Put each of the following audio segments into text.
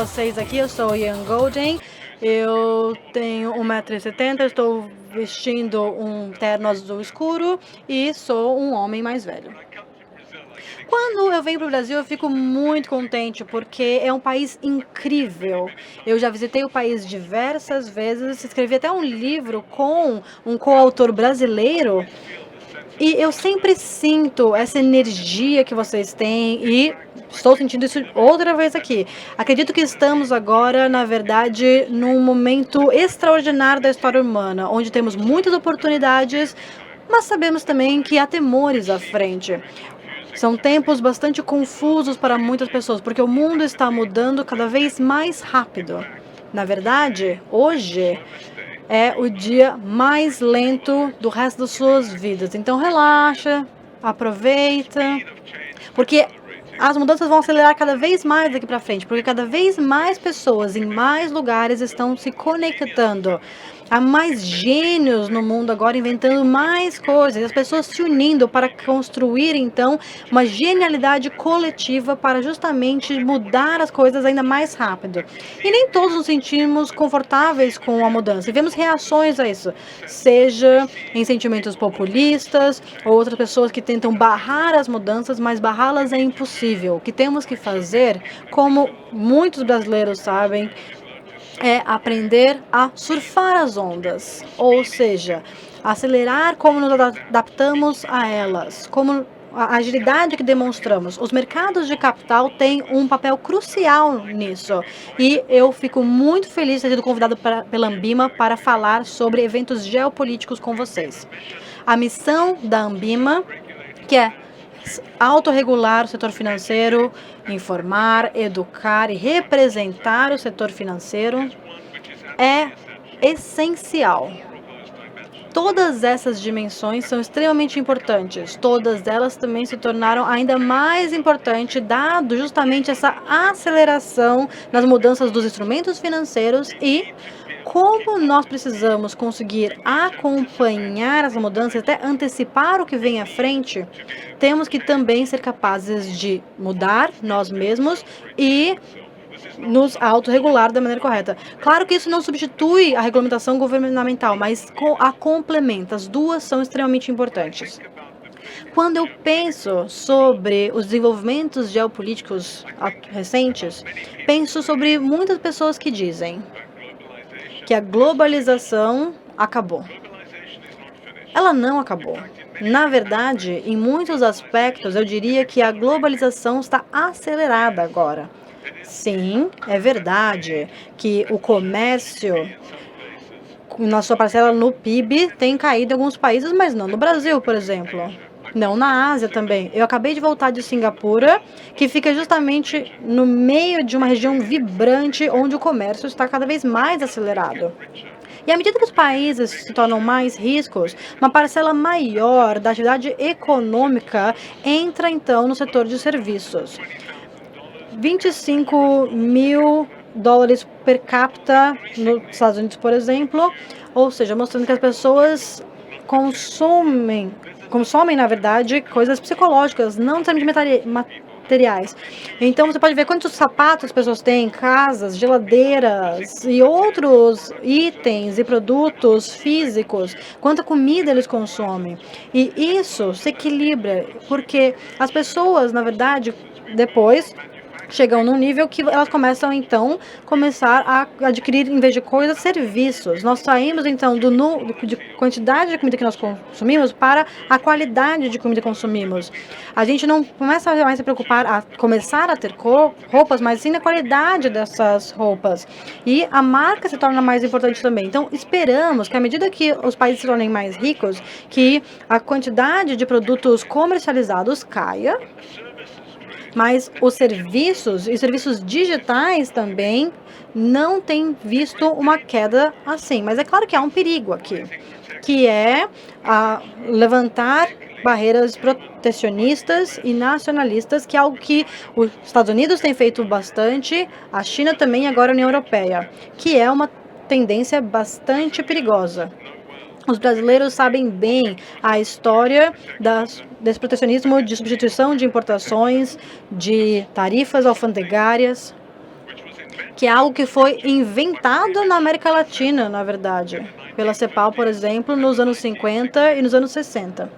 vocês aqui. Eu sou Ian Golden, eu tenho 1,70 m, estou vestindo um terno azul escuro e sou um homem mais velho. Quando eu venho para o Brasil, eu fico muito contente porque é um país incrível. Eu já visitei o país diversas vezes, escrevi até um livro com um coautor brasileiro. E eu sempre sinto essa energia que vocês têm e estou sentindo isso outra vez aqui. Acredito que estamos agora, na verdade, num momento extraordinário da história humana, onde temos muitas oportunidades, mas sabemos também que há temores à frente. São tempos bastante confusos para muitas pessoas, porque o mundo está mudando cada vez mais rápido. Na verdade, hoje é o dia mais lento do resto das suas vidas. Então relaxa, aproveita, porque as mudanças vão acelerar cada vez mais daqui para frente, porque cada vez mais pessoas em mais lugares estão se conectando. Há mais gênios no mundo agora inventando mais coisas, as pessoas se unindo para construir, então, uma genialidade coletiva para justamente mudar as coisas ainda mais rápido. E nem todos nos sentimos confortáveis com a mudança, e vemos reações a isso, seja em sentimentos populistas, ou outras pessoas que tentam barrar as mudanças, mas barrá-las é impossível. O que temos que fazer, como muitos brasileiros sabem, é aprender a surfar as ondas, ou seja, acelerar como nos adaptamos a elas, como a agilidade que demonstramos. Os mercados de capital têm um papel crucial nisso, e eu fico muito feliz de ter sido convidado pela Ambima para falar sobre eventos geopolíticos com vocês. A missão da Ambima, que é autorregular o setor financeiro, informar, educar e representar o setor financeiro, é essencial. Todas essas dimensões são extremamente importantes. Todas elas também se tornaram ainda mais importantes, dado justamente essa aceleração nas mudanças dos instrumentos financeiros e como nós precisamos conseguir acompanhar as mudanças, até antecipar o que vem à frente, temos que também ser capazes de mudar nós mesmos e nos autorregular da maneira correta. Claro que isso não substitui a regulamentação governamental, mas a complementa. As duas são extremamente importantes. Quando eu penso sobre os desenvolvimentos geopolíticos recentes, penso sobre muitas pessoas que dizem que a globalização acabou. Ela não acabou. Na verdade, em muitos aspectos, eu diria que a globalização está acelerada agora. Sim, é verdade que o comércio, na sua parcela no PIB, tem caído em alguns países, mas não no Brasil, por exemplo. Não na Ásia também. Eu acabei de voltar de Singapura, que fica justamente no meio de uma região vibrante, onde o comércio está cada vez mais acelerado. E à medida que os países se tornam mais ricos, uma parcela maior da atividade econômica entra, então, no setor de serviços. 25 mil dólares per capita nos Estados Unidos, por exemplo, ou seja, mostrando que as pessoas consomem, na verdade, coisas psicológicas, não necessariamente materiais. Então, você pode ver quantos sapatos as pessoas têm, casas, geladeiras e outros itens e produtos físicos, quanta comida eles consomem. E isso se equilibra, porque as pessoas, na verdade, depois chegam num nível que elas começam, então, a adquirir, em vez de coisas, serviços. Nós saímos, então, de quantidade de comida que nós consumimos para a qualidade de comida que consumimos. A gente não começa mais a se preocupar a começar a ter roupas, mas sim na qualidade dessas roupas. E a marca se torna mais importante também. Então, esperamos que, à medida que os países se tornem mais ricos, que a quantidade de produtos comercializados caia, mas os serviços e serviços digitais também não têm visto uma queda assim. Mas é claro que há um perigo aqui, que é levantar barreiras protecionistas e nacionalistas, que é algo que os Estados Unidos têm feito bastante, a China também e agora a União Europeia, que é uma tendência bastante perigosa. Os brasileiros sabem bem a história desse protecionismo de substituição de importações, de tarifas alfandegárias, que é algo que foi inventado na América Latina, na verdade, pela CEPAL, por exemplo, nos anos 50 e nos anos 60.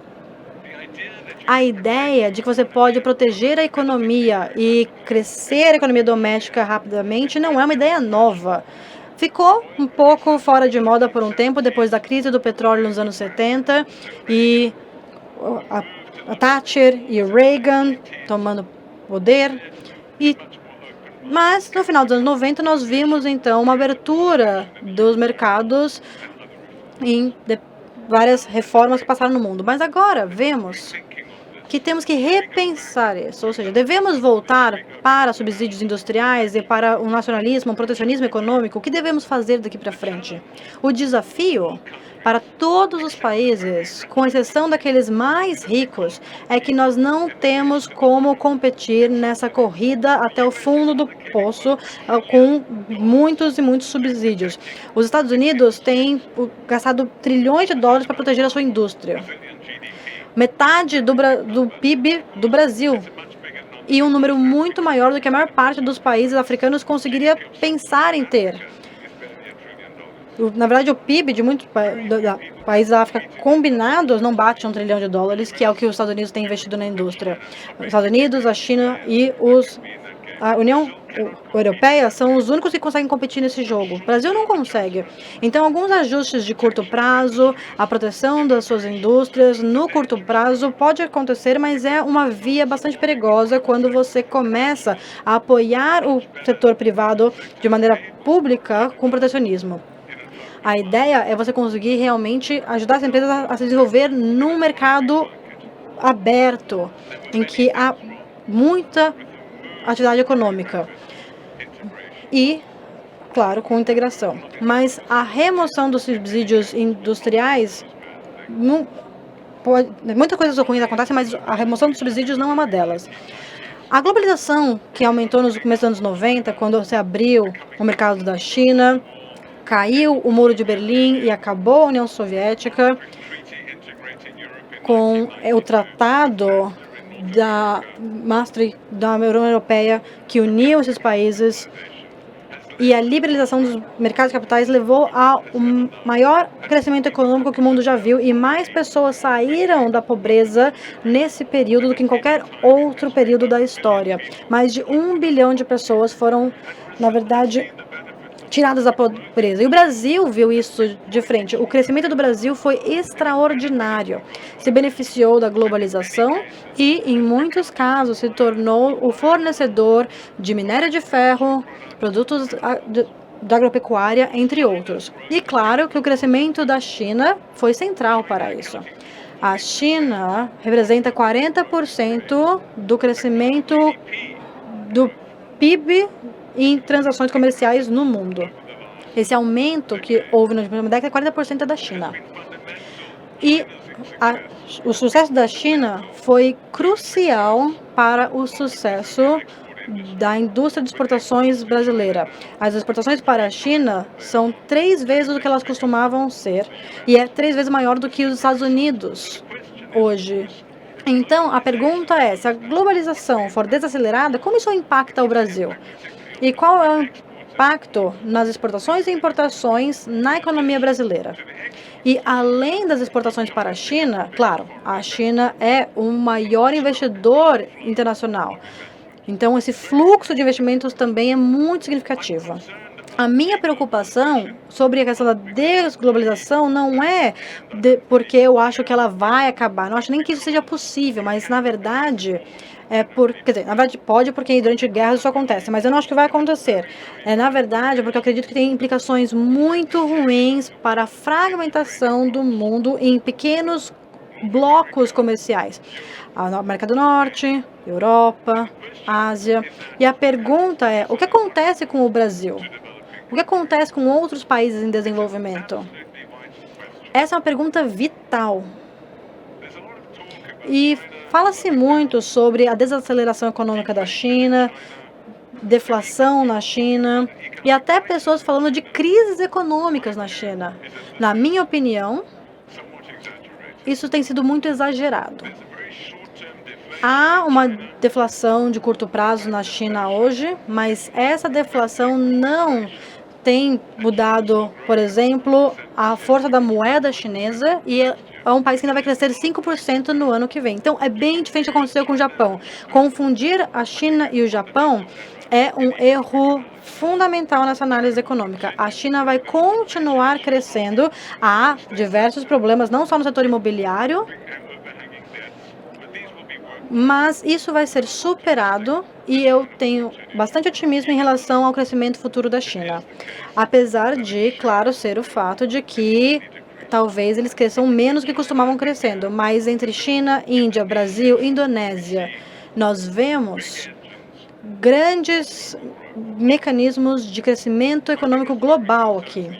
A ideia de que você pode proteger a economia e crescer a economia doméstica rapidamente não é uma ideia nova. Ficou um pouco fora de moda por um tempo, depois da crise do petróleo nos anos 70 e a Thatcher e o Reagan tomando poder. Mas no final dos anos 90 nós vimos então uma abertura dos mercados em várias reformas que passaram no mundo. Mas agora vemos que temos que repensar isso, ou seja, devemos voltar para subsídios industriais e para um nacionalismo, um protecionismo econômico. O que devemos fazer daqui para frente? O desafio para todos os países, com exceção daqueles mais ricos, é que nós não temos como competir nessa corrida até o fundo do poço com muitos e muitos subsídios. Os Estados Unidos têm gastado trilhões de dólares para proteger a sua indústria. Metade do PIB do Brasil e um número muito maior do que a maior parte dos países africanos conseguiria pensar em ter. Na verdade, o PIB de muitos países da África combinados não bate $1 trilhão, que é o que os Estados Unidos têm investido na indústria. Os Estados Unidos, a China e a União Europeia são os únicos que conseguem competir nesse jogo. O Brasil não consegue. Então, alguns ajustes de curto prazo, a proteção das suas indústrias no curto prazo pode acontecer, mas é uma via bastante perigosa quando você começa a apoiar o setor privado de maneira pública com protecionismo. A ideia é você conseguir realmente ajudar as empresas a se desenvolver num mercado aberto, em que há muita atividade econômica e, claro, com integração. Mas a remoção dos subsídios industriais, muitas coisas ruins acontecem, mas a remoção dos subsídios não é uma delas. A globalização que aumentou nos começos dos anos 90, quando se abriu o mercado da China, caiu o Muro de Berlim e acabou a União Soviética, com o tratado da Maastricht, da União Europeia, que uniu esses países, e a liberalização dos mercados de capitais levou ao maior crescimento econômico que o mundo já viu, e mais pessoas saíram da pobreza nesse período do que em qualquer outro período da história. Mais de 1 bilhão de pessoas foram, na verdade, tiradas da pobreza. E o Brasil viu isso de frente. O crescimento do Brasil foi extraordinário. Se beneficiou da globalização e, em muitos casos, se tornou o fornecedor de minério de ferro, produtos da agropecuária, entre outros. E claro que o crescimento da China foi central para isso. A China representa 40% do crescimento do PIB em transações comerciais no mundo. Esse aumento que houve na última década, 40% é da China. E o sucesso da China foi crucial para o sucesso da indústria de exportações brasileira. As exportações para a China são 3 vezes o que elas costumavam ser, e é 3 vezes maior do que os Estados Unidos hoje. Então, a pergunta é, se a globalização for desacelerada, como isso impacta o Brasil? E qual é o impacto nas exportações e importações na economia brasileira? E além das exportações para a China, claro, a China é o maior investidor internacional. Então, esse fluxo de investimentos também é muito significativo. A minha preocupação sobre a questão da desglobalização não é porque eu acho que ela vai acabar. Não acho nem que isso seja possível, mas na verdade quer dizer, na verdade pode, porque durante guerras isso acontece, mas eu não acho que vai acontecer. Na verdade, porque eu acredito que tem implicações muito ruins para a fragmentação do mundo em pequenos blocos comerciais. A América do Norte, Europa, Ásia. E a pergunta é, o que acontece com o Brasil? O que acontece com outros países em desenvolvimento? Essa é uma pergunta vital. E fala-se muito sobre a desaceleração econômica da China, deflação na China, e até pessoas falando de crises econômicas na China. Na minha opinião, isso tem sido muito exagerado. Há uma deflação de curto prazo na China hoje, mas essa deflação não tem mudado, por exemplo, a força da moeda chinesa e é um país que ainda vai crescer 5% no ano que vem. Então, é bem diferente do que aconteceu com o Japão. Confundir a China e o Japão é um erro fundamental nessa análise econômica. A China vai continuar crescendo. Há diversos problemas, não só no setor imobiliário, mas isso vai ser superado e eu tenho bastante otimismo em relação ao crescimento futuro da China. Apesar de, claro, ser o fato de que talvez eles cresçam menos do que costumavam crescendo, mas entre China, Índia, Brasil, Indonésia, nós vemos grandes mecanismos de crescimento econômico global aqui.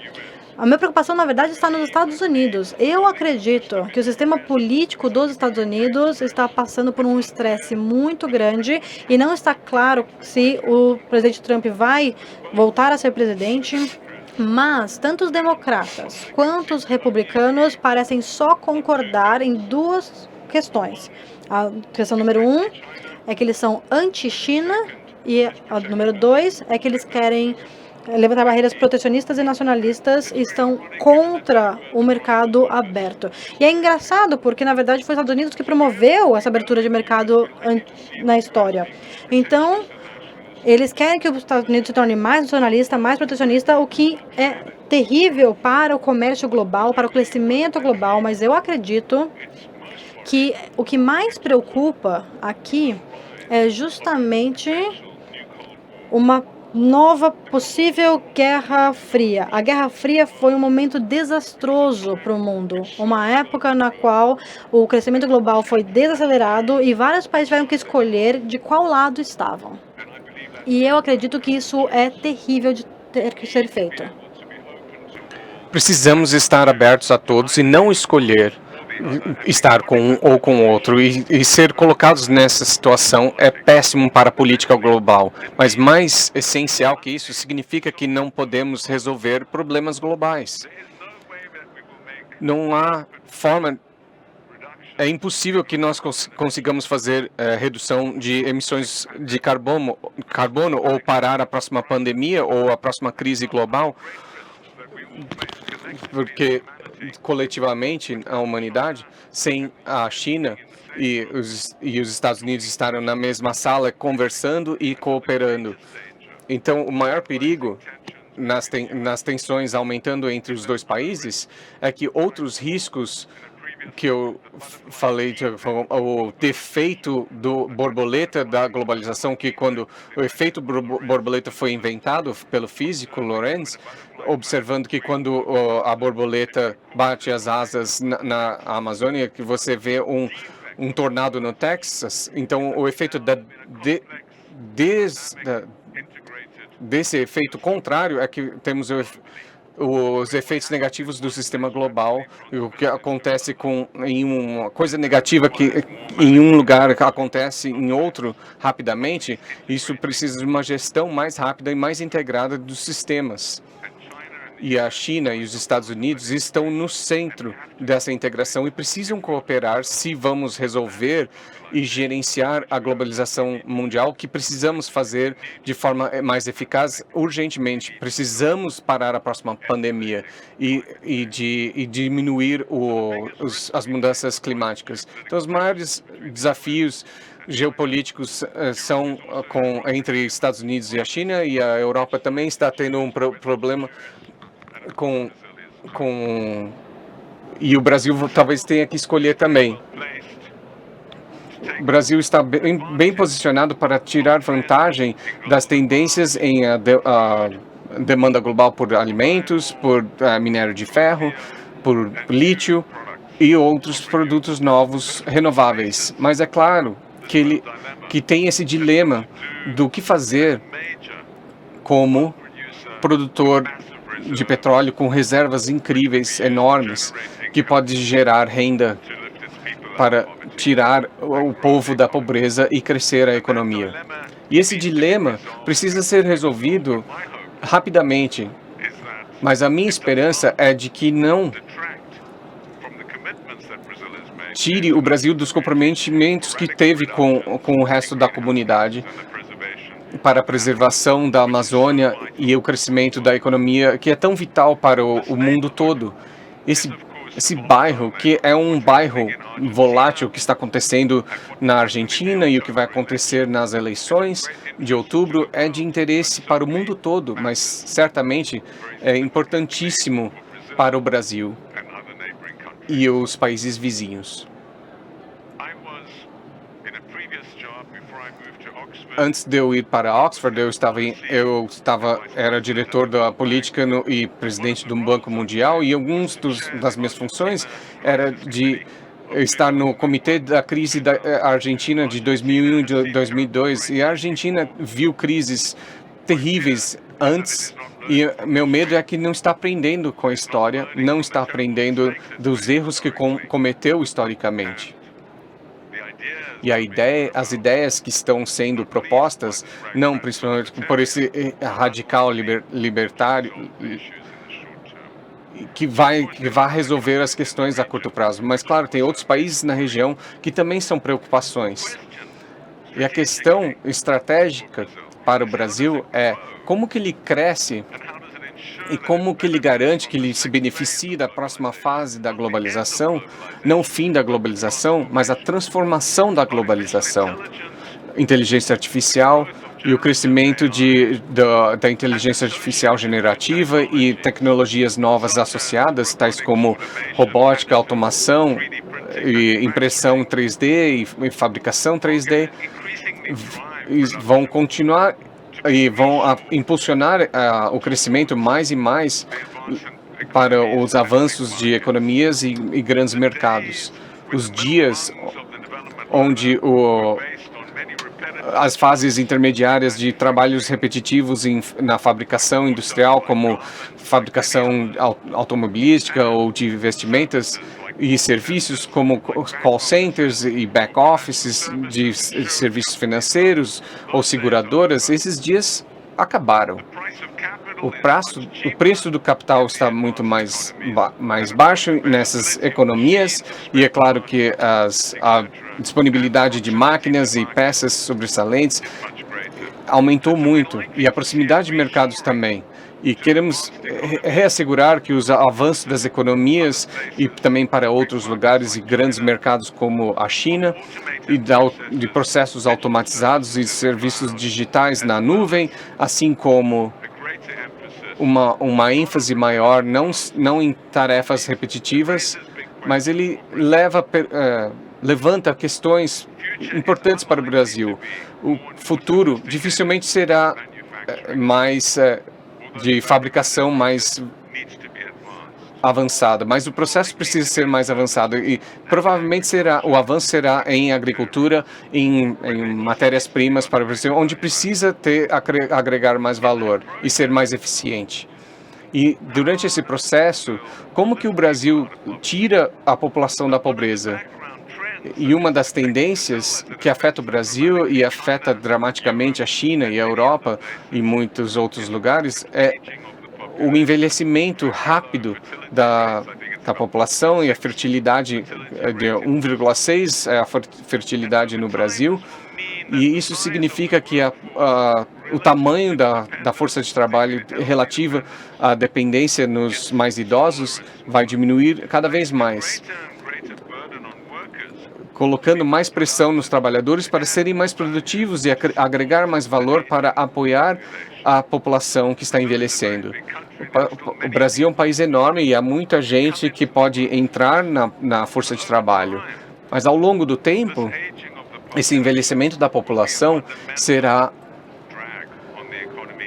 A minha preocupação, na verdade, está nos Estados Unidos. Eu acredito que o sistema político dos Estados Unidos está passando por um estresse muito grande e não está claro se o presidente Trump vai voltar a ser presidente. Mas tanto os democratas quanto os republicanos parecem só concordar em duas questões. A questão número 1 é que eles são anti-China e a número 2 é que eles querem levantar barreiras protecionistas e nacionalistas e estão contra o mercado aberto. E é engraçado porque, na verdade, foi os Estados Unidos que promoveu essa abertura de mercado na história. Então, eles querem que os Estados Unidos se torne mais nacionalista, mais protecionista, o que é terrível para o comércio global, para o crescimento global, mas eu acredito que o que mais preocupa aqui é justamente uma nova possível Guerra Fria. A Guerra Fria foi um momento desastroso para o mundo, uma época na qual o crescimento global foi desacelerado e vários países tiveram que escolher de qual lado estavam. E eu acredito que isso é terrível de ter que ser feito. Precisamos estar abertos a todos e não escolher estar com um ou com outro, e ser colocados nessa situação é péssimo para a política global, mas mais essencial que isso significa que não podemos resolver problemas globais. Não há forma, é impossível que nós consigamos fazer redução de emissões de carbono ou parar a próxima pandemia ou a próxima crise global, porque coletivamente a humanidade, sem a China e os Estados Unidos estarem na mesma sala conversando e cooperando. Então, o maior perigo nas tensões aumentando entre os dois países é que outros riscos que eu falei, o defeito do borboleta da globalização, que quando o efeito borboleta foi inventado pelo físico Lorenz, observando que quando a borboleta bate as asas na Amazônia, que você vê um tornado no Texas, então o efeito desse efeito contrário é que temos os efeitos negativos do sistema global, o que acontece em uma coisa negativa que em um lugar acontece em outro rapidamente, isso precisa de uma gestão mais rápida e mais integrada dos sistemas. E a China e os Estados Unidos estão no centro dessa integração e precisam cooperar se vamos resolver e gerenciar a globalização mundial, que precisamos fazer de forma mais eficaz urgentemente. Precisamos parar a próxima pandemia e diminuir as mudanças climáticas. Então, os maiores desafios geopolíticos são entre Estados Unidos e a China, e a Europa também está tendo um problema e o Brasil talvez tenha que escolher também. O Brasil está bem posicionado para tirar vantagem das tendências em a demanda global por alimentos, por minério de ferro, por lítio e outros produtos novos renováveis. Mas é claro que tem esse dilema do que fazer como produtor de petróleo com reservas incríveis, enormes, que pode gerar renda para tirar o povo da pobreza e crescer a economia. E esse dilema precisa ser resolvido rapidamente, mas a minha esperança é de que não tire o Brasil dos comprometimentos que teve com o resto da comunidade para a preservação da Amazônia e o crescimento da economia, que é tão vital para o mundo todo. Esse bairro, que é um bairro volátil que está acontecendo na Argentina e o que vai acontecer nas eleições de outubro, é de interesse para o mundo todo, mas certamente é importantíssimo para o Brasil e os países vizinhos. Antes de eu ir para Oxford, era diretor da política e presidente do Banco Mundial, e das minhas funções era de estar no comitê da crise da Argentina de 2001 e 2002, e a Argentina viu crises terríveis antes, e meu medo é que não está aprendendo com a história, não está aprendendo dos erros que cometeu historicamente. E as ideias que estão sendo propostas, não principalmente por esse radical libertário, que vai resolver as questões a curto prazo. Mas, claro, tem outros países na região que também são preocupações. E a questão estratégica para o Brasil é como que ele cresce e como que ele garante que ele se beneficie da próxima fase da globalização, não o fim da globalização, mas a transformação da globalização. Inteligência artificial e o crescimento da inteligência artificial generativa e tecnologias novas associadas, tais como robótica, automação, e impressão 3D e fabricação 3D, vão continuar e vão impulsionar o crescimento mais e mais para os avanços de economias e grandes mercados. Os dias onde as fases intermediárias de trabalhos repetitivos na fabricação industrial, como fabricação automobilística ou de vestimentas, e serviços como call centers e back offices de serviços financeiros ou seguradoras, esses dias acabaram. O preço do capital está muito mais baixo nessas economias, e é claro que a disponibilidade de máquinas e peças sobressalentes aumentou muito, e a proximidade de mercados também. E queremos reassegurar que os avanços das economias e também para outros lugares e grandes mercados como a China e de processos automatizados e serviços digitais na nuvem, assim como uma ênfase maior não em tarefas repetitivas, mas ele levanta questões importantes para o Brasil. O futuro dificilmente será mais de fabricação mais avançada, mas o processo precisa ser mais avançado e provavelmente o avanço será em agricultura, em matérias-primas para o Brasil, onde precisa agregar mais valor e ser mais eficiente. E durante esse processo, como que o Brasil tira a população da pobreza? E uma das tendências que afeta o Brasil e afeta dramaticamente a China e a Europa e muitos outros lugares é o envelhecimento rápido da população, e a fertilidade de 1,6 é a fertilidade no Brasil. E isso significa que o tamanho da força de trabalho relativa à dependência nos mais idosos vai diminuir cada vez mais, colocando mais pressão nos trabalhadores para serem mais produtivos e agregar mais valor para apoiar a população que está envelhecendo. O Brasil é um país enorme e há muita gente que pode entrar na força de trabalho, mas ao longo do tempo, esse envelhecimento da população será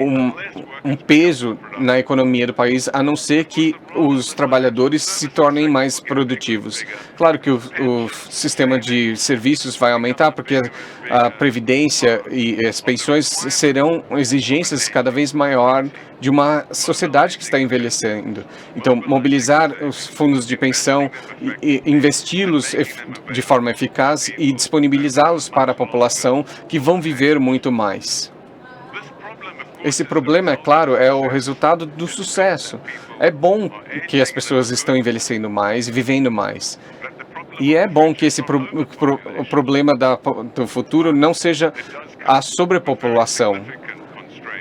um peso na economia do país, a não ser que os trabalhadores se tornem mais produtivos. Claro que o sistema de serviços vai aumentar, porque a previdência e as pensões serão exigências cada vez maior de uma sociedade que está envelhecendo. Então, mobilizar os fundos de pensão e investi-los de forma eficaz e disponibilizá-los para a população que vão viver muito mais. Esse problema, é claro, é o resultado do sucesso. É bom que as pessoas estão envelhecendo mais e vivendo mais. E é bom que o problema do futuro não seja a sobrepopulação,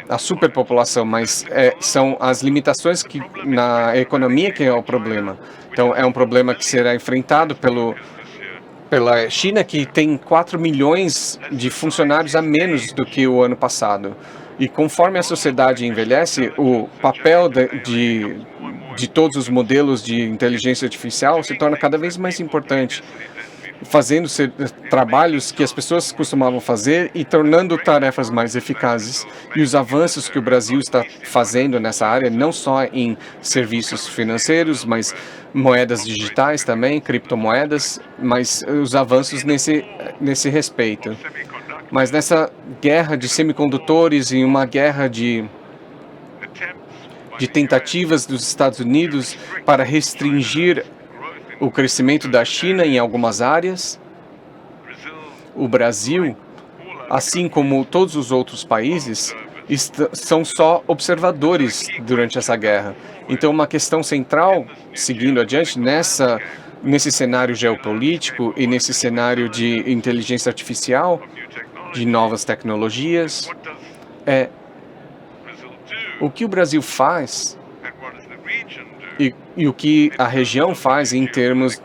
a superpopulação, mas são as limitações na economia que é o problema. Então, é um problema que será enfrentado pela China, que tem 4 milhões de funcionários a menos do que o ano passado. E conforme a sociedade envelhece, o papel de todos os modelos de inteligência artificial se torna cada vez mais importante, fazendo trabalhos que as pessoas costumavam fazer e tornando tarefas mais eficazes. E os avanços que o Brasil está fazendo nessa área, não só em serviços financeiros, mas moedas digitais também, criptomoedas, mas os avanços nesse respeito. Mas nessa guerra de semicondutores e uma guerra de tentativas dos Estados Unidos para restringir o crescimento da China em algumas áreas, o Brasil, assim como todos os outros países, são só observadores durante essa guerra. Então, uma questão central, seguindo adiante, nesse cenário geopolítico e nesse cenário de inteligência artificial, de novas tecnologias, é o que o Brasil faz e o que a região faz em termos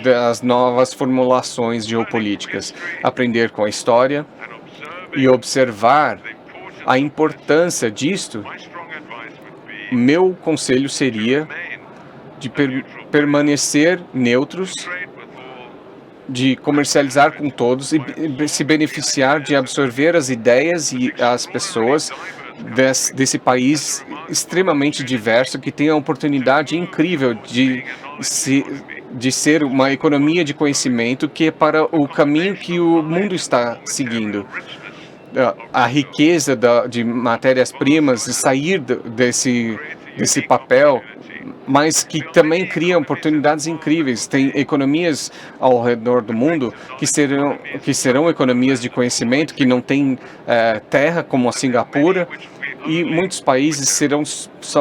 das novas formulações geopolíticas. Aprender com a história e observar a importância disto. Meu conselho seria de permanecer neutros, de comercializar com todos e se beneficiar de absorver as ideias e as pessoas desse país extremamente diverso, que tem a oportunidade incrível de ser uma economia de conhecimento, que é para o caminho que o mundo está seguindo. A riqueza de matérias-primas e sair desse papel, mas que também cria oportunidades incríveis. Tem economias ao redor do mundo que serão economias de conhecimento, que não têm terra, como a Singapura, e muitos países serão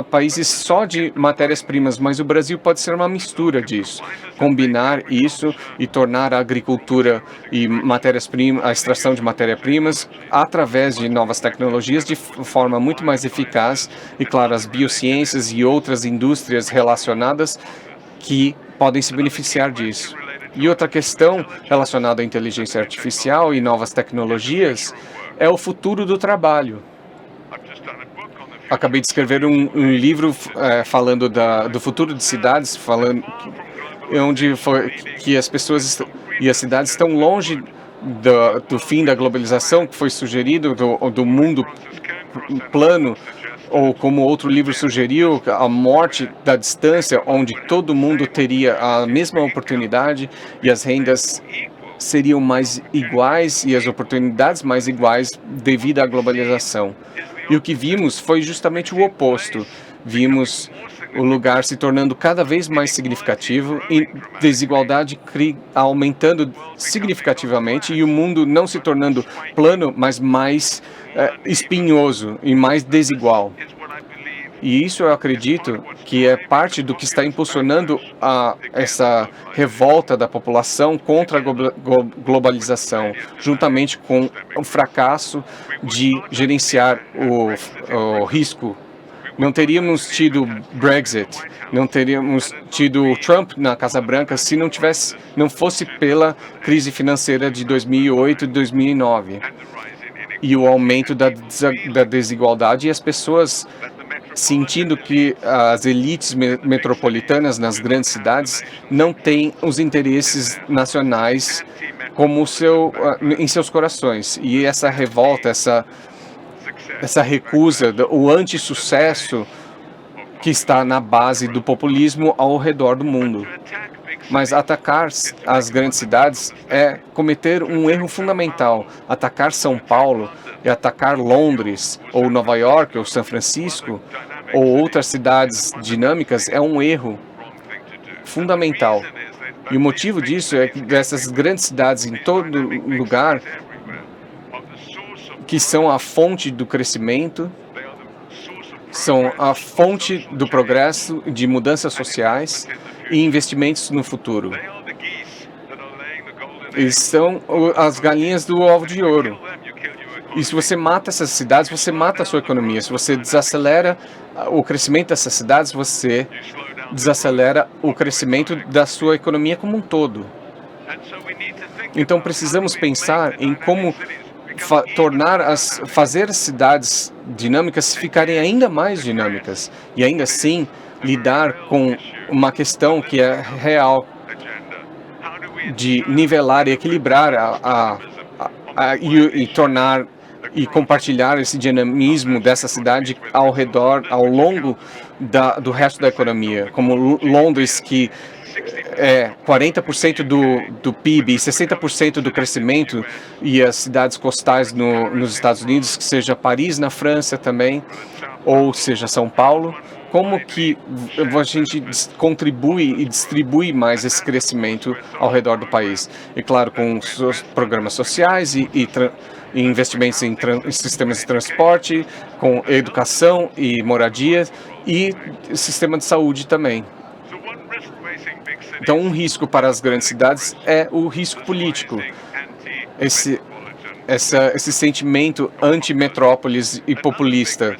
países só de matérias-primas, mas o Brasil pode ser uma mistura disso. Combinar isso e tornar a agricultura e a extração de matérias-primas através de novas tecnologias de forma muito mais eficaz e, claro, as biociências e outras indústrias relacionadas que podem se beneficiar disso. E outra questão relacionada à inteligência artificial e novas tecnologias é o futuro do trabalho. Acabei de escrever um livro falando do futuro de cidades, onde que as pessoas e as cidades estão longe do fim da globalização, que foi sugerido, do mundo plano, ou como outro livro sugeriu, a morte da distância, onde todo mundo teria a mesma oportunidade e as rendas seriam mais iguais e as oportunidades mais iguais devido à globalização. E o que vimos foi justamente o oposto. Vimos o lugar se tornando cada vez mais significativo e desigualdade aumentando significativamente e o mundo não se tornando plano, mas mais espinhoso e mais desigual. E isso eu acredito que é parte do que está impulsionando essa revolta da população contra a globalização, juntamente com o fracasso de gerenciar o risco. Não teríamos tido Brexit, não teríamos tido Trump na Casa Branca se não fosse pela crise financeira de 2008 e 2009. E o aumento da desigualdade e as pessoas sentindo que as elites metropolitanas nas grandes cidades não têm os interesses nacionais como em seus corações. E essa revolta, essa recusa, o anti-sucesso que está na base do populismo ao redor do mundo. Mas atacar as grandes cidades é cometer um erro fundamental. Atacar São Paulo e atacar Londres, ou Nova York, ou São Francisco, ou outras cidades dinâmicas é um erro fundamental. E o motivo disso é que dessas grandes cidades em todo lugar, que são a fonte do crescimento, são a fonte do progresso, de mudanças sociais e investimentos no futuro. Eles são as galinhas do ovo de ouro. E se você mata essas cidades, você mata a sua economia. Se você desacelera o crescimento dessas cidades, você desacelera o crescimento da sua economia como um todo. Então precisamos pensar em como fazer as cidades dinâmicas ficarem ainda mais dinâmicas e ainda assim lidar com uma questão que é real de nivelar e equilibrar e tornar e compartilhar esse dinamismo dessa cidade ao longo do resto da economia, como Londres, que é 40% do PIB e 60% do crescimento, e as cidades costais nos Estados Unidos, que seja Paris na França também, ou seja São Paulo. Como que a gente contribui e distribui mais esse crescimento ao redor do país? E claro, com seus programas sociais e investimentos em sistemas de transporte, com educação e moradia e sistema de saúde também. Então, um risco para as grandes cidades é o risco político. Esse sentimento anti-metrópolis e populista.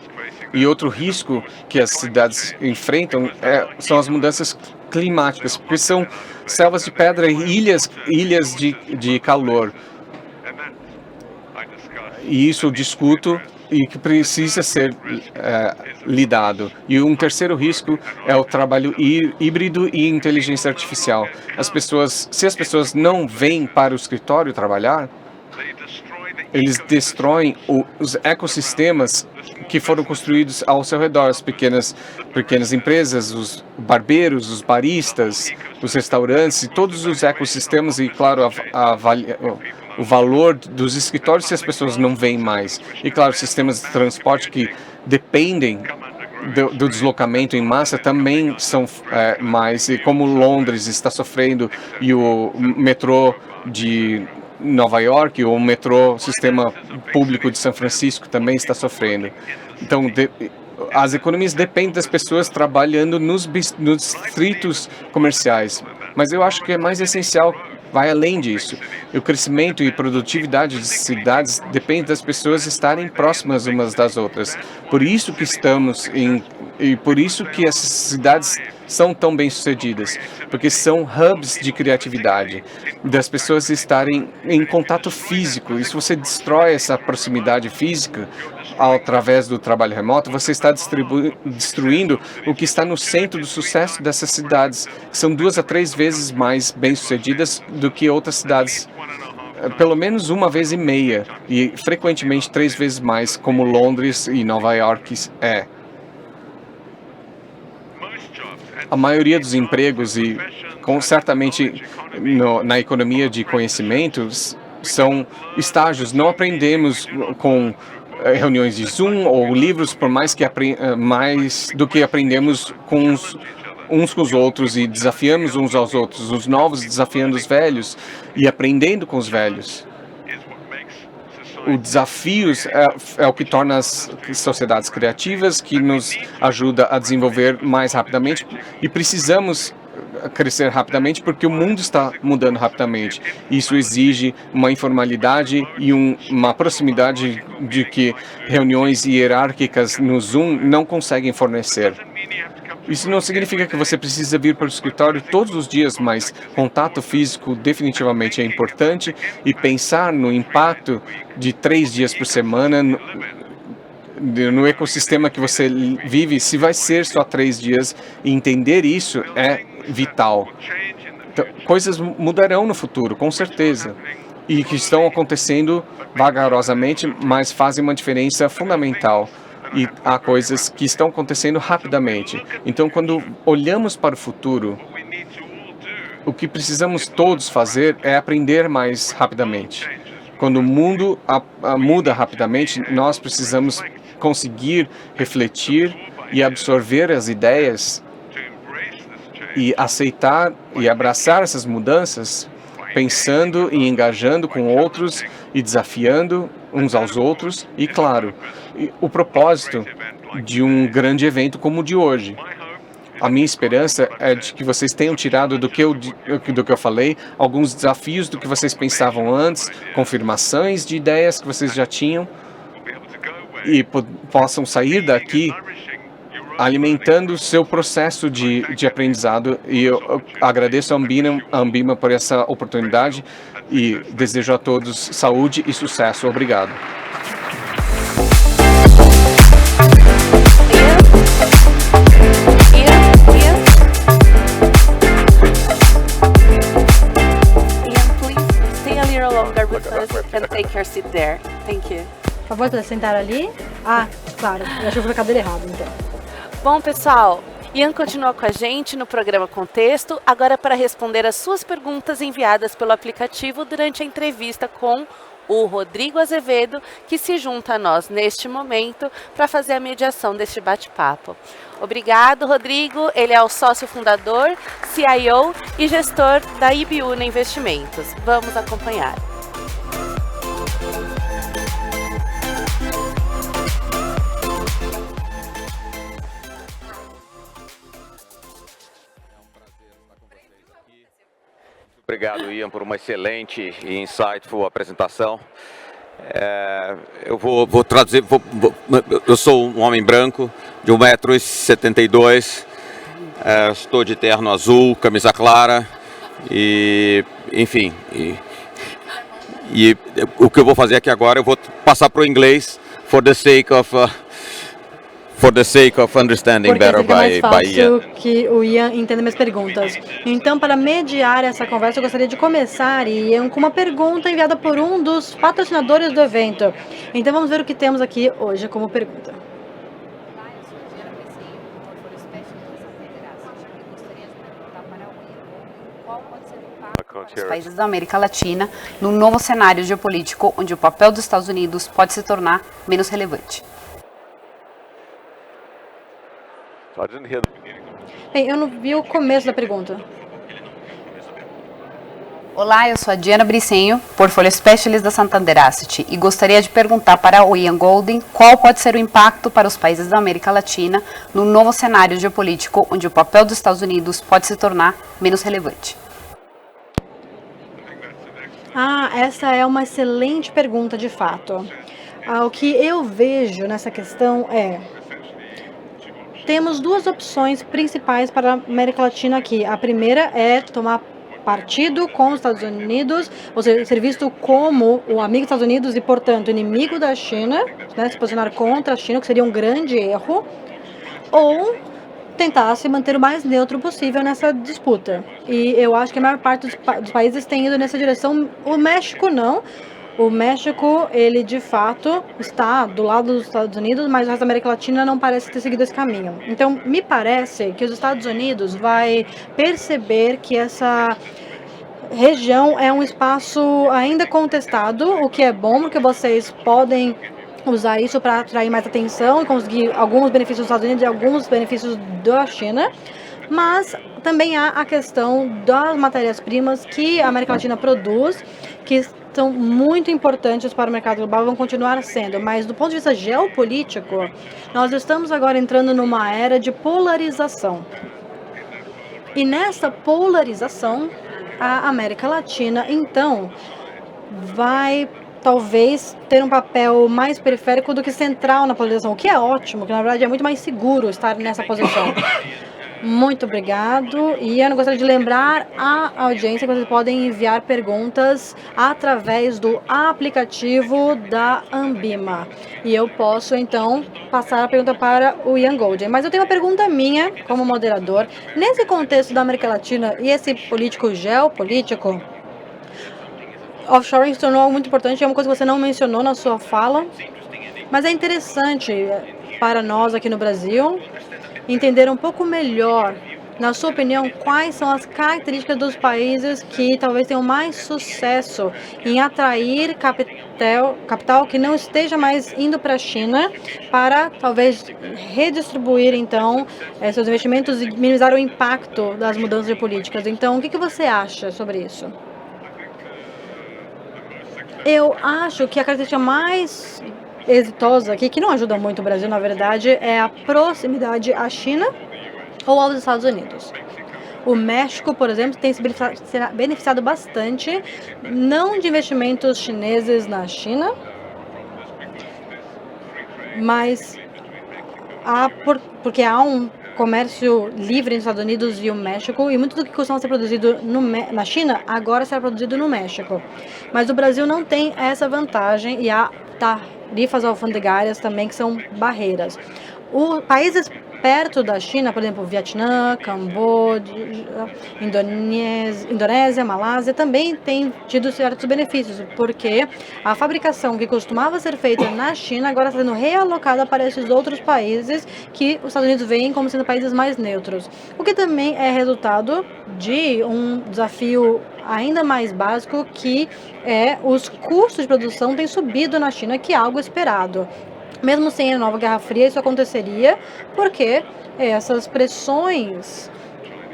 E outro risco que as cidades enfrentam são as mudanças climáticas, porque são selvas de pedra e ilhas de calor. E isso eu discuto e que precisa ser lidado. E um terceiro risco é o trabalho híbrido e inteligência artificial. Se as pessoas não vêm para o escritório trabalhar, eles destroem os ecossistemas que foram construídos ao seu redor, as pequenas empresas, os barbeiros, os baristas, os restaurantes, e todos os ecossistemas e, claro, o valor dos escritórios se as pessoas não vêm mais. E, claro, sistemas de transporte que dependem do deslocamento em massa também são mais, e como Londres está sofrendo e o metrô de Nova York, ou o metrô, sistema público de São Francisco também está sofrendo. Então, as economias dependem das pessoas trabalhando nos distritos comerciais. Mas eu acho que é mais essencial, vai além disso. O crescimento e produtividade de cidades depende das pessoas estarem próximas umas das outras. Por isso que e por isso que essas cidades são tão bem-sucedidas, porque são hubs de criatividade, das pessoas estarem em contato físico. E se você destrói essa proximidade física através do trabalho remoto, você está destruindo o que está no centro do sucesso dessas cidades, que são 2 a 3 vezes mais bem-sucedidas do que outras cidades, pelo menos 1,5 vezes, e frequentemente 3 vezes mais, como Londres e Nova York é. A maioria dos empregos certamente na economia de conhecimentos são estágios. Não aprendemos com reuniões de Zoom ou livros, por mais do que aprendemos uns com os outros e desafiamos uns aos outros, os novos desafiando os velhos e aprendendo com os velhos. O desafios é o que torna as sociedades criativas, que nos ajuda a desenvolver mais rapidamente, e precisamos crescer rapidamente porque o mundo está mudando rapidamente. Isso exige uma informalidade e uma proximidade de que reuniões hierárquicas no Zoom não conseguem fornecer. Isso não significa que você precisa vir para o escritório todos os dias, mas contato físico definitivamente é importante, e pensar no impacto de 3 dias por semana no ecossistema que você vive, se vai ser só 3 dias, e entender isso é vital. Então, coisas mudarão no futuro, com certeza, e que estão acontecendo vagarosamente, mas fazem uma diferença fundamental. E há coisas que estão acontecendo rapidamente. Então, quando olhamos para o futuro, o que precisamos todos fazer é aprender mais rapidamente. Quando o mundo muda rapidamente, nós precisamos conseguir refletir e absorver as ideias e aceitar e abraçar essas mudanças, pensando e engajando com outros e desafiando uns aos outros, e, claro, o propósito de um grande evento como o de hoje. A minha esperança é de que vocês tenham tirado do que eu falei alguns desafios do que vocês pensavam antes, confirmações de ideias que vocês já tinham e possam sair daqui alimentando o seu processo de aprendizado. E eu agradeço a Ambima por essa oportunidade e desejo a todos saúde e sucesso. Obrigado. And take your seat there. Thank you. Por favor, você sentar ali. Ah, claro. Eu achei que foi a cadeira errada, então. Bom, pessoal, Ian continua com a gente no programa Contexto, agora para responder as suas perguntas enviadas pelo aplicativo durante a entrevista com o Rodrigo Azevedo, que se junta a nós neste momento para fazer a mediação deste bate-papo. Obrigado, Rodrigo. Ele é o sócio fundador, CIO e gestor da Ibiúna Investimentos. Vamos acompanhar. Obrigado, Ian, por uma excelente e insightful apresentação. Eu vou traduzir. Eu sou um homem branco de 1,72 m, estou de terno azul, camisa clara e, enfim. E o que eu vou fazer aqui agora, eu vou passar para o inglês for the sake of understanding better by Ian. Que o Ian entenda minhas perguntas. Então, para mediar essa conversa, eu gostaria de começar, Ian, com uma pergunta enviada por um dos patrocinadores do evento. Então, vamos ver o que temos aqui hoje como pergunta. Os países da América Latina, num novo cenário geopolítico onde o papel dos Estados Unidos pode se tornar menos relevante. Bem, eu não vi o começo da pergunta. Olá, eu sou a Diana Bricenho, Portfolio Specialist da Santander Asset, e gostaria de perguntar para o Ian Goldin qual pode ser o impacto para os países da América Latina no novo cenário geopolítico onde o papel dos Estados Unidos pode se tornar menos relevante. Essa é uma excelente pergunta, de fato. O que eu vejo nessa questão é: temos duas opções principais para a América Latina aqui. A primeira é tomar partido com os Estados Unidos, ou seja, ser visto como o amigo dos Estados Unidos e, portanto, inimigo da China, né, se posicionar contra a China, o que seria um grande erro, ou tentar se manter o mais neutro possível nessa disputa. E eu acho que a maior parte dos países tem ido nessa direção. O México não. O México, ele de fato está do lado dos Estados Unidos, mas o resto da América Latina não parece ter seguido esse caminho. Então, me parece que os Estados Unidos vai perceber que essa região é um espaço ainda contestado, o que é bom, porque vocês podem usar isso para atrair mais atenção e conseguir alguns benefícios dos Estados Unidos e alguns benefícios da China. Mas também há a questão das matérias-primas que a América Latina produz, que são muito importantes para o mercado global e vão continuar sendo. Mas do ponto de vista geopolítico, nós estamos agora entrando numa era de polarização. E nessa polarização, a América Latina, então, vai talvez ter um papel mais periférico do que central na polarização, o que é ótimo, que na verdade é muito mais seguro estar nessa posição. Muito obrigado. E eu gostaria de lembrar à audiência que vocês podem enviar perguntas através do aplicativo da Ambima. E eu posso, então, passar a pergunta para o Ian Goldin. Mas eu tenho uma pergunta minha, como moderador. Nesse contexto da América Latina e esse político geopolítico, offshoring se tornou algo muito importante. É uma coisa que você não mencionou na sua fala. Mas é interessante para nós aqui no Brasil entender um pouco melhor, na sua opinião, quais são as características dos países que talvez tenham mais sucesso em atrair capital que não esteja mais indo para a China, para talvez redistribuir, então, seus investimentos e minimizar o impacto das mudanças de políticas. Então, o que você acha sobre isso? Eu acho que a característica mais exitosa aqui, que não ajuda muito o Brasil, na verdade, é a proximidade à China, ou aos Estados Unidos. O México, por exemplo, tem se beneficiado bastante, não de investimentos chineses na China, mas porque há um comércio livre nos Estados Unidos e o México, e muito do que costuma ser produzido na China, agora será produzido no México. Mas o Brasil não tem essa vantagem e há tarifas alfandegárias também que são barreiras. Países perto da China, por exemplo, Vietnã, Camboja, Indonésia, Malásia, também têm tido certos benefícios, porque a fabricação que costumava ser feita na China agora está sendo realocada para esses outros países que os Estados Unidos veem como sendo países mais neutros. O que também é resultado de um desafio ainda mais básico, que é os custos de produção têm subido na China, que é algo esperado. Mesmo sem a nova Guerra Fria, isso aconteceria porque essas pressões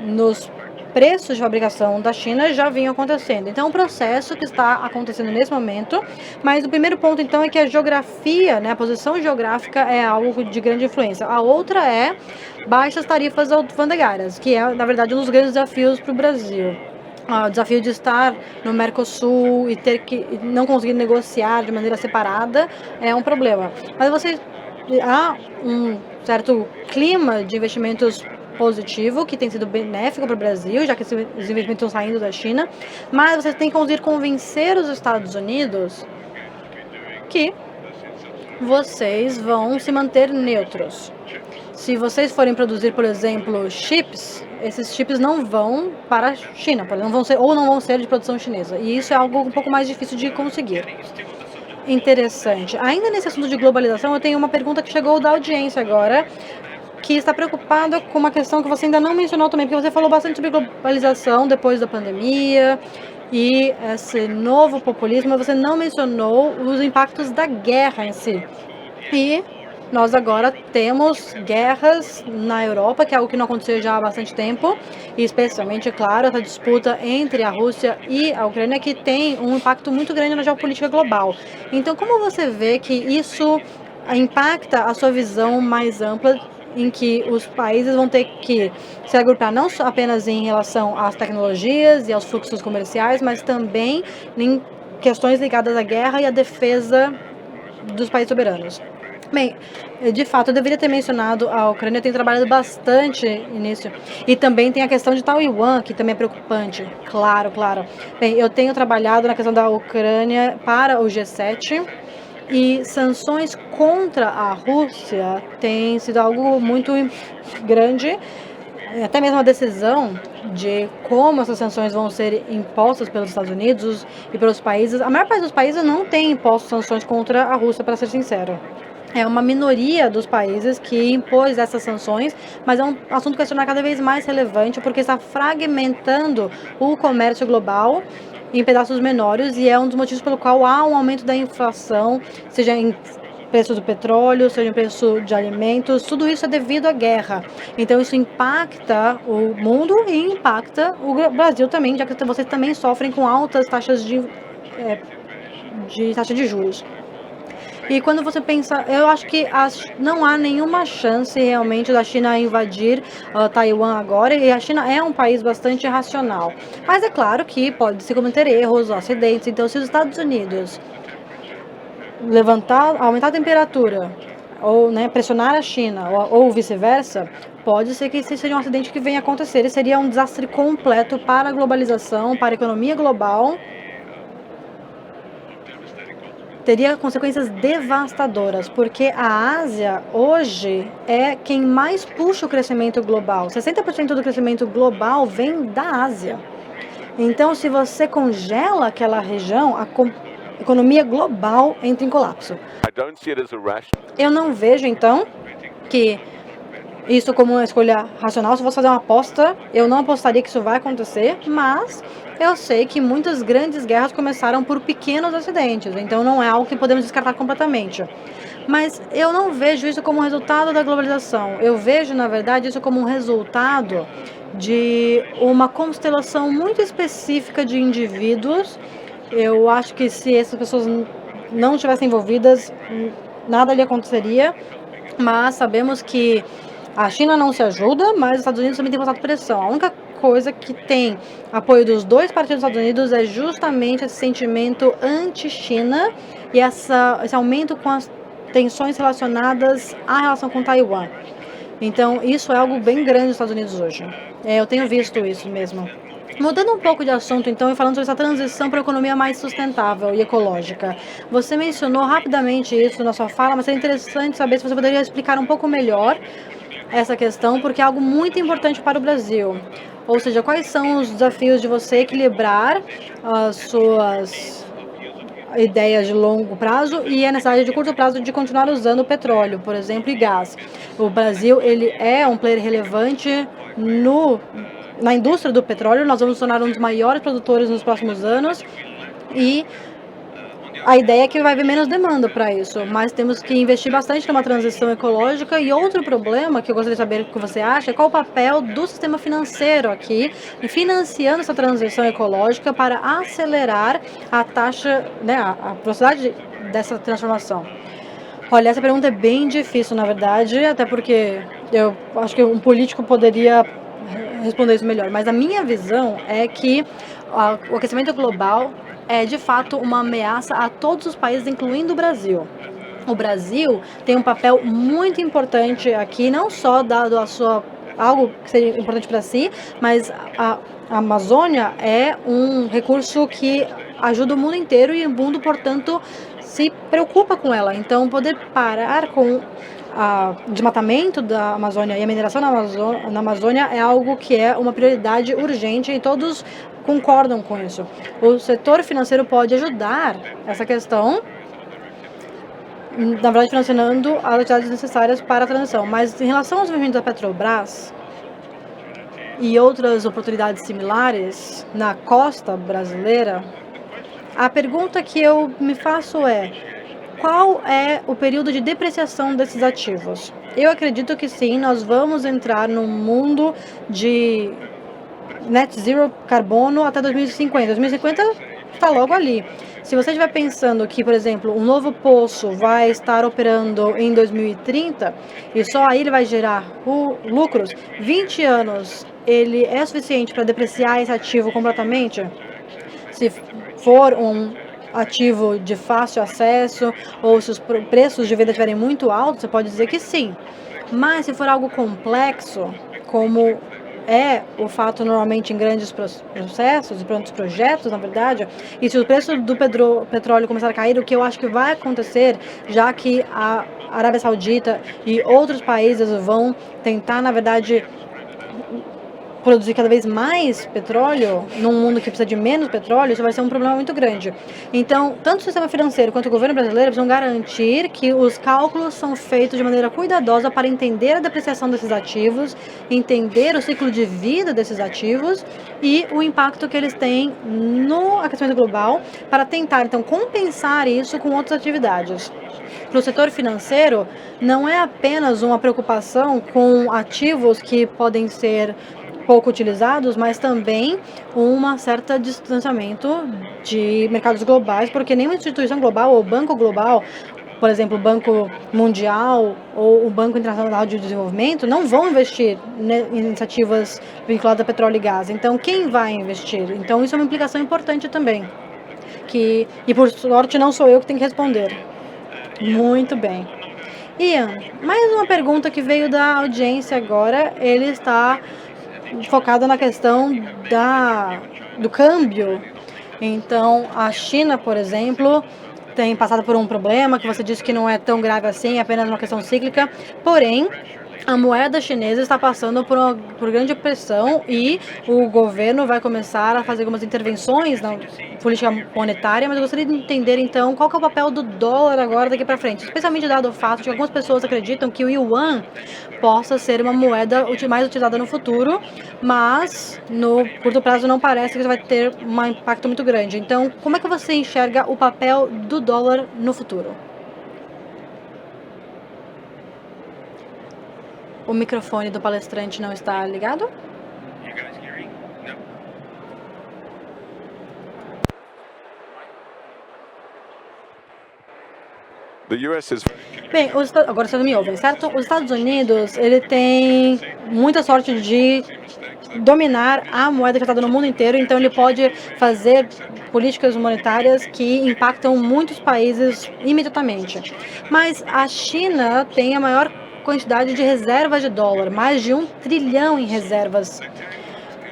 nos preços de fabricação da China já vinham acontecendo. Então, é um processo que está acontecendo nesse momento, mas o primeiro ponto, então, é que a geografia, a posição geográfica é algo de grande influência. A outra é baixas tarifas alfandegárias, que é, na verdade, um dos grandes desafios para o Brasil. O desafio de estar no Mercosul e não conseguir negociar de maneira separada é um problema. Mas há um certo clima de investimentos positivo que tem sido benéfico para o Brasil, já que os investimentos estão saindo da China, mas você tem que conseguir convencer os Estados Unidos que vocês vão se manter neutros. Se vocês forem produzir, por exemplo, chips, esses chips não vão para a China, não vão ser de produção chinesa. E isso é algo um pouco mais difícil de conseguir. Interessante. Ainda nesse assunto de globalização, eu tenho uma pergunta que chegou da audiência agora, que está preocupada com uma questão que você ainda não mencionou também, porque você falou bastante sobre globalização depois da pandemia e esse novo populismo, você não mencionou os impactos da guerra em si. E nós agora temos guerras na Europa, que é algo que não aconteceu já há bastante tempo, e especialmente, claro, essa disputa entre a Rússia e a Ucrânia, que tem um impacto muito grande na geopolítica global. Então, como você vê que isso impacta a sua visão mais ampla, em que os países vão ter que se agrupar não apenas em relação às tecnologias e aos fluxos comerciais, mas também em questões ligadas à guerra e à defesa dos países soberanos? Bem, de fato, eu deveria ter mencionado a Ucrânia, eu tenho trabalhado bastante nisso. E também tem a questão de Taiwan, que também é preocupante. Claro. Bem, eu tenho trabalhado na questão da Ucrânia para o G7, e sanções contra a Rússia tem sido algo muito grande. Até mesmo a decisão de como essas sanções vão ser impostas pelos Estados Unidos e pelos países. A maior parte dos países não tem imposto sanções contra a Rússia, para ser sincero. É uma minoria dos países que impôs essas sanções, mas é um assunto que vai se tornar cada vez mais relevante, porque está fragmentando o comércio global em pedaços menores, e é um dos motivos pelo qual há um aumento da inflação, seja em preço do petróleo, seja em preço de alimentos. Tudo isso é devido à guerra. Então isso impacta o mundo e impacta o Brasil também, já que vocês também sofrem com altas taxas de taxa de juros. E quando você pensa, eu acho que não há nenhuma chance realmente da China invadir Taiwan agora, e a China é um país bastante racional. Mas é claro que pode-se cometer erros, acidentes. Então, se os Estados Unidos aumentar a temperatura, ou pressionar a China, ou vice-versa, pode ser que esse seja um acidente que venha a acontecer, e seria um desastre completo para a globalização, para a economia global. Teria consequências devastadoras, porque a Ásia hoje é quem mais puxa o crescimento global. 60% do crescimento global vem da Ásia. Então, se você congela aquela região, a economia global entra em colapso. Eu não vejo, então, que isso como uma escolha racional. Se eu fosse fazer uma aposta, eu não apostaria que isso vai acontecer, mas eu sei que muitas grandes guerras começaram por pequenos acidentes, então não é algo que podemos descartar completamente. Mas eu não vejo isso como um resultado da globalização. Eu vejo, na verdade, isso como um resultado de uma constelação muito específica de indivíduos. Eu acho que se essas pessoas não estivessem envolvidas, nada ali aconteceria, mas sabemos que A China não se ajuda, mas os Estados Unidos também têm botado pressão. A única coisa que tem apoio dos dois partidos dos Estados Unidos é justamente esse sentimento anti-China e esse aumento com as tensões relacionadas à relação com Taiwan. Então, isso é algo bem grande nos Estados Unidos hoje. Eu tenho visto isso mesmo. Mudando um pouco de assunto, então, e falando sobre essa transição para uma economia mais sustentável e ecológica. Você mencionou rapidamente isso na sua fala, mas é interessante saber se você poderia explicar um pouco melhor essa questão, porque é algo muito importante para o Brasil. Ou seja, quais são os desafios de você equilibrar as suas ideias de longo prazo e a necessidade de curto prazo de continuar usando petróleo, por exemplo, e gás. O Brasil, ele é um player relevante na indústria do petróleo. Nós vamos nos tornar um dos maiores produtores nos próximos anos e a ideia é que vai haver menos demanda para isso, mas temos que investir bastante numa transição ecológica. E outro problema que eu gostaria de saber o que você acha é qual o papel do sistema financeiro aqui em financiando essa transição ecológica para acelerar a taxa, né, a velocidade dessa transformação. Olha, essa pergunta é bem difícil, na verdade, até porque eu acho que um político poderia responder isso melhor, mas a minha visão é que o aquecimento global é de fato uma ameaça a todos os países, incluindo o Brasil. O Brasil tem um papel muito importante aqui, não só dado a sua algo que seja importante para si, mas a Amazônia é um recurso que ajuda o mundo inteiro e o mundo, portanto, se preocupa com ela. Então, poder parar com o desmatamento da Amazônia e a mineração na Amazônia é algo que é uma prioridade urgente e todos concordam com isso. O setor financeiro pode ajudar essa questão, na verdade, financiando as atividades necessárias para a transição. Mas em relação aos investimentos da Petrobras e outras oportunidades similares na costa brasileira, a pergunta que eu me faço é: qual é o período de depreciação desses ativos? Eu acredito que sim, nós vamos entrar num mundo de net zero carbono até 2050. 2050 está logo ali. Se você estiver pensando que, por exemplo, um novo poço vai estar operando em 2030 e só aí ele vai gerar lucros, 20 anos ele é suficiente para depreciar esse ativo completamente? Se for um ativo de fácil acesso ou se os preços de venda estiverem muito altos, você pode dizer que sim. Mas se for algo complexo, como é o fato normalmente em grandes processos, em grandes projetos, na verdade, e se o preço do petróleo começar a cair, o que eu acho que vai acontecer, já que a Arábia Saudita e outros países vão tentar, na verdade, produzir cada vez mais petróleo num mundo que precisa de menos petróleo, isso vai ser um problema muito grande. Então, tanto o sistema financeiro quanto o governo brasileiro precisam garantir que os cálculos são feitos de maneira cuidadosa para entender a depreciação desses ativos, entender o ciclo de vida desses ativos e o impacto que eles têm no aquecimento global, para tentar, então, compensar isso com outras atividades. Para o setor financeiro, não é apenas uma preocupação com ativos que podem ser pouco utilizados, mas também um certo distanciamento de mercados globais, porque nenhuma instituição global ou banco global, por exemplo, o Banco Mundial ou o Banco Internacional de Desenvolvimento, não vão investir em iniciativas vinculadas a petróleo e gás. Então, quem vai investir? Então, isso é uma implicação importante também, e por sorte não sou eu que tenho que responder. Muito bem. Ian, mais uma pergunta que veio da audiência agora. Ele está focado na questão do câmbio. Então, a China, por exemplo, tem passado por um problema que você disse que não é tão grave assim, é apenas uma questão cíclica. Porém, a moeda chinesa está passando por grande pressão e o governo vai começar a fazer algumas intervenções na política monetária, mas eu gostaria de entender, então, qual que é o papel do dólar agora daqui para frente, especialmente dado o fato de que algumas pessoas acreditam que o yuan possa ser uma moeda mais utilizada no futuro, mas no curto prazo não parece que isso vai ter um impacto muito grande. Então, como é que você enxerga o papel do dólar no futuro? O microfone do palestrante não está ligado? Bem, agora vocês me ouvem, certo? Os Estados Unidos, ele tem muita sorte de dominar a moeda tratada no mundo inteiro, então ele pode fazer políticas monetárias que impactam muitos países imediatamente. Mas a China tem a maior quantidade de reservas de dólar, mais de 1 trilhão em reservas.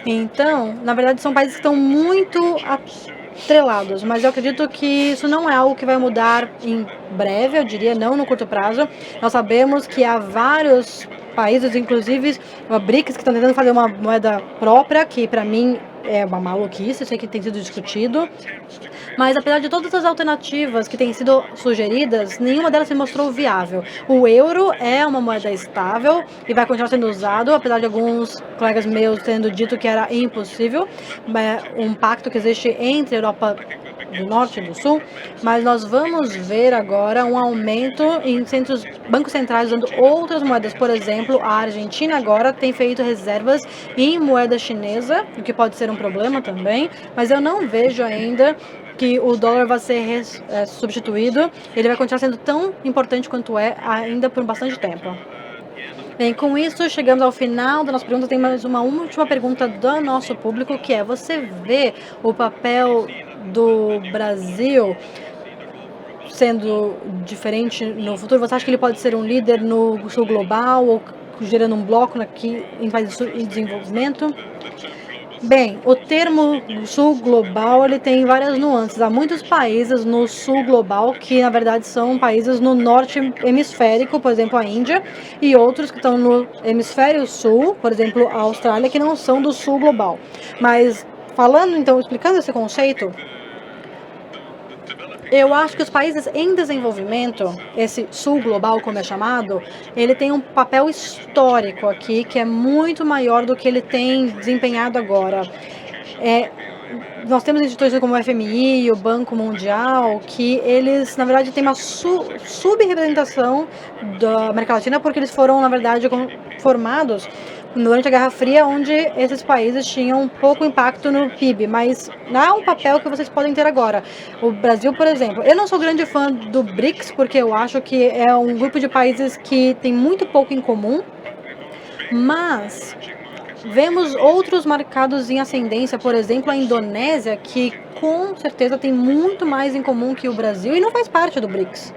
Então, na verdade, são países que estão muito atrelados, mas eu acredito que isso não é algo que vai mudar em breve, eu diria, não no curto prazo. Nós sabemos que há vários países, inclusive a BRICS, que estão tentando fazer uma moeda própria, que para mim é uma maluquice, isso aqui tem sido discutido. Mas apesar de todas as alternativas que têm sido sugeridas, nenhuma delas se mostrou viável. O euro é uma moeda estável e vai continuar sendo usado, apesar de alguns colegas meus tendo dito que era impossível, um pacto que existe entre a Europa do Norte e do Sul, mas nós vamos ver agora um aumento em bancos centrais usando outras moedas. Por exemplo, a Argentina agora tem feito reservas em moeda chinesa, o que pode ser um problema também, mas eu não vejo ainda que o dólar vai ser substituído. Ele vai continuar sendo tão importante quanto é ainda por bastante tempo. Bem, com isso chegamos ao final da nossa pergunta. Tem mais uma última pergunta do nosso público, que é: você vê o papel do Brasil sendo diferente no futuro? Você acha que ele pode ser um líder no sul global ou gerando um bloco aqui em países em desenvolvimento? Bem, o termo sul global ele tem várias nuances. Há muitos países no sul global que, na verdade, são países no norte hemisférico, por exemplo, a Índia, e outros que estão no hemisfério sul, por exemplo, a Austrália, que não são do sul global. Mas, explicando esse conceito, eu acho que os países em desenvolvimento, esse sul global, como é chamado, ele tem um papel histórico aqui que é muito maior do que ele tem desempenhado agora. Nós temos instituições como o FMI e o Banco Mundial, que eles, na verdade, têm uma subrepresentação da América Latina, porque eles foram, na verdade, formados durante a Guerra Fria, onde esses países tinham pouco impacto no PIB, mas há um papel que vocês podem ter agora. O Brasil, por exemplo, eu não sou grande fã do BRICS, porque eu acho que é um grupo de países que tem muito pouco em comum, mas vemos outros marcados em ascendência, por exemplo, a Indonésia, que com certeza tem muito mais em comum que o Brasil e não faz parte do BRICS.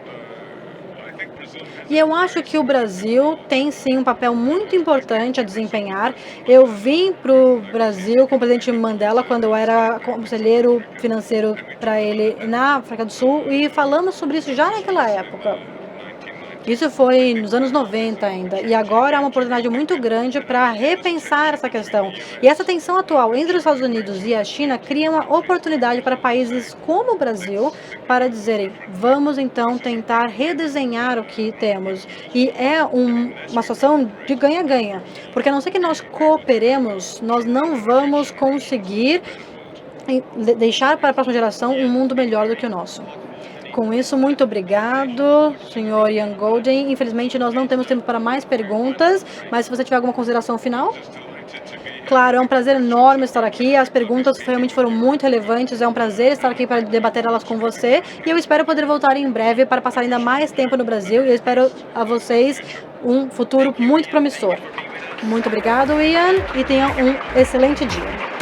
E eu acho que o Brasil tem sim um papel muito importante a desempenhar. Eu vim para o Brasil com o presidente Mandela quando eu era conselheiro financeiro para ele na África do Sul e falamos sobre isso já naquela época. Isso foi nos anos 90 ainda, e agora há uma oportunidade muito grande para repensar essa questão. E essa tensão atual entre os Estados Unidos e a China cria uma oportunidade para países como o Brasil para dizerem: vamos então tentar redesenhar o que temos. E é uma situação de ganha-ganha, porque a não ser que nós cooperemos, nós não vamos conseguir deixar para a próxima geração um mundo melhor do que o nosso. Com isso, muito obrigado, senhor Ian Goldin. Infelizmente, nós não temos tempo para mais perguntas, mas se você tiver alguma consideração final... Claro, é um prazer enorme estar aqui. As perguntas realmente foram muito relevantes. É um prazer estar aqui para debater elas com você. E eu espero poder voltar em breve para passar ainda mais tempo no Brasil. E eu espero a vocês um futuro muito promissor. Muito obrigado, Ian, e tenham um excelente dia.